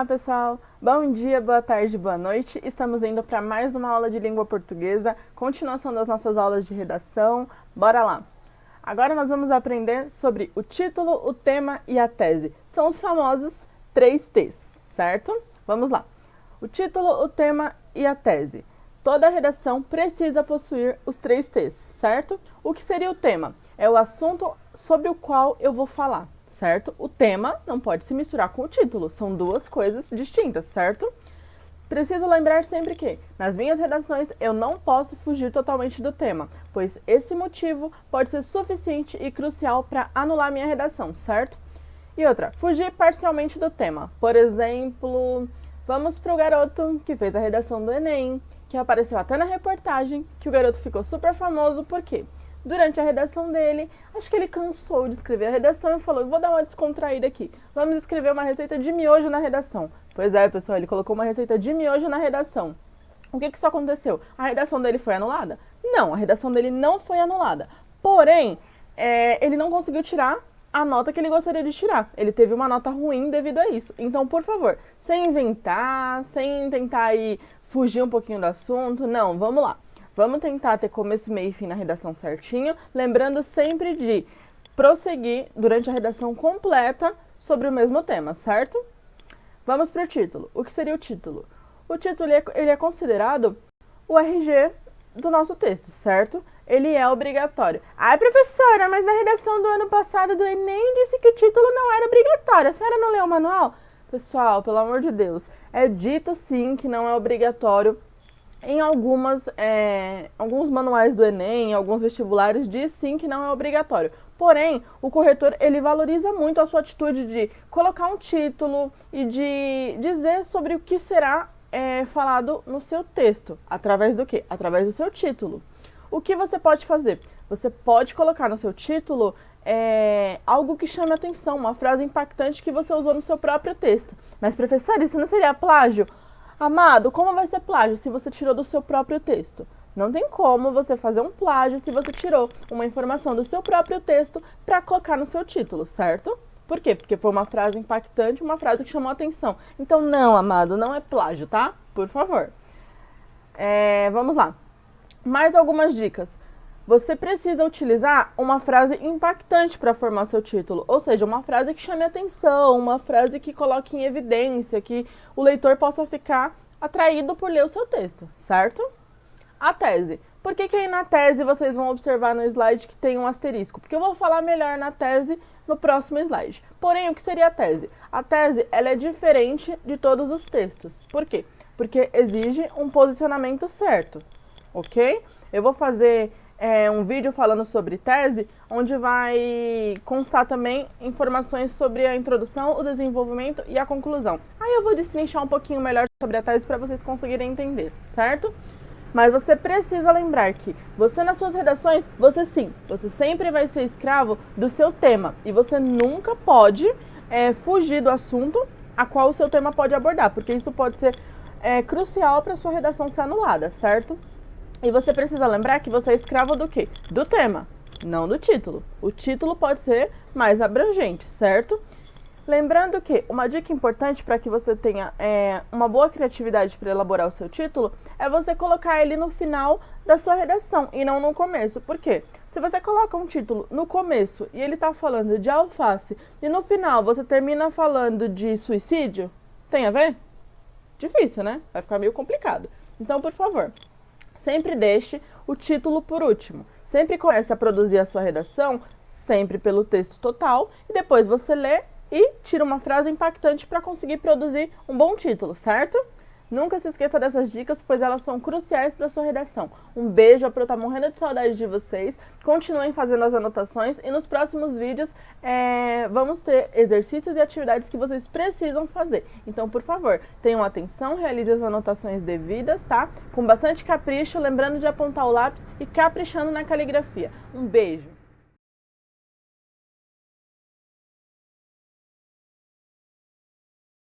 Olá pessoal, bom dia, boa tarde, boa noite. Estamos indo para mais uma aula de língua portuguesa, continuação das nossas aulas de redação. Bora lá! Agora nós vamos aprender sobre o título, o tema e a tese. São os famosos 3T's, certo? Vamos lá. O título, o tema e a tese. Toda redação precisa possuir os 3T's, certo? O que seria o tema? É o assunto sobre o qual eu vou falar, certo? O tema não pode se misturar com o título, são duas coisas distintas, certo? Preciso lembrar sempre que, nas minhas redações, eu não posso fugir totalmente do tema, pois esse motivo pode ser suficiente e crucial para anular minha redação, certo? E outra, fugir parcialmente do tema. Por exemplo, vamos para o garoto que fez a redação do Enem, que apareceu até na reportagem, que o garoto ficou super famoso, por quê? Durante a redação dele, acho que ele cansou de escrever a redação e falou, vou dar uma descontraída aqui, vamos escrever uma receita de miojo na redação. Pois é, pessoal, ele colocou uma receita de miojo na redação. O que isso aconteceu? A redação dele foi anulada? Não, a redação dele não foi anulada. Porém, ele não conseguiu tirar a nota que ele gostaria de tirar. Ele teve uma nota ruim devido a isso. Então, por favor, sem inventar, sem tentar aí fugir um pouquinho do assunto, não, vamos lá. Vamos tentar ter começo, meio e fim na redação certinho, lembrando sempre de prosseguir durante a redação completa sobre o mesmo tema, certo? Vamos para o título. O que seria o título? O título ele é considerado o RG do nosso texto, certo? Ele é obrigatório. Ai, professora, mas na redação do ano passado do Enem disse que o título não era obrigatório. A senhora não leu o manual? Pessoal, pelo amor de Deus, é dito sim que não é obrigatório. Em alguns manuais do Enem, em alguns vestibulares, diz sim que não é obrigatório. Porém, o corretor, ele valoriza muito a sua atitude de colocar um título e de dizer sobre o que será falado no seu texto. Através do quê? Através do seu título. O que você pode fazer? Você pode colocar no seu título algo que chame a atenção, uma frase impactante que você usou no seu próprio texto. Mas, professor, isso não seria plágio? Amado, como vai ser plágio se você tirou do seu próprio texto? Não tem como você fazer um plágio se você tirou uma informação do seu próprio texto para colocar no seu título, certo? Por quê? Porque foi uma frase impactante, uma frase que chamou a atenção. Então, não, amado, não é plágio, tá? Por favor. Vamos lá. Mais algumas dicas. Você precisa utilizar uma frase impactante para formar seu título, ou seja, uma frase que chame atenção, uma frase que coloque em evidência, que o leitor possa ficar atraído por ler o seu texto, certo? A tese. Por que aí na tese vocês vão observar no slide que tem um asterisco? Porque eu vou falar melhor na tese no próximo slide. Porém, o que seria a tese? A tese, ela é diferente de todos os textos. Por quê? Porque exige um posicionamento certo, ok? Eu vou fazer um vídeo falando sobre tese, onde vai constar também informações sobre a introdução, o desenvolvimento e a conclusão. Aí eu vou destrinchar um pouquinho melhor sobre a tese para vocês conseguirem entender, certo? Mas você precisa lembrar que você nas suas redações, você sempre vai ser escravo do seu tema. E você nunca pode fugir do assunto a qual o seu tema pode abordar, porque isso pode ser crucial para a sua redação ser anulada, certo? E você precisa lembrar que você é escravo do quê? Do tema, não do título. O título pode ser mais abrangente, certo? Lembrando que uma dica importante para que você tenha uma boa criatividade para elaborar o seu título é você colocar ele no final da sua redação e não no começo. Por quê? Se você coloca um título no começo e ele está falando de alface e no final você termina falando de suicídio, tem a ver? Difícil, né? Vai ficar meio complicado. Então, por favor, sempre deixe o título por último. Sempre comece a produzir a sua redação, sempre pelo texto total, e depois você lê e tira uma frase impactante para conseguir produzir um bom título, certo? Nunca se esqueça dessas dicas, pois elas são cruciais para a sua redação. Um beijo, a Pro tá morrendo de saudade de vocês. Continuem fazendo as anotações e nos próximos vídeos vamos ter exercícios e atividades que vocês precisam fazer. Então, por favor, tenham atenção, realize as anotações devidas, tá? Com bastante capricho, lembrando de apontar o lápis e caprichando na caligrafia. Um beijo!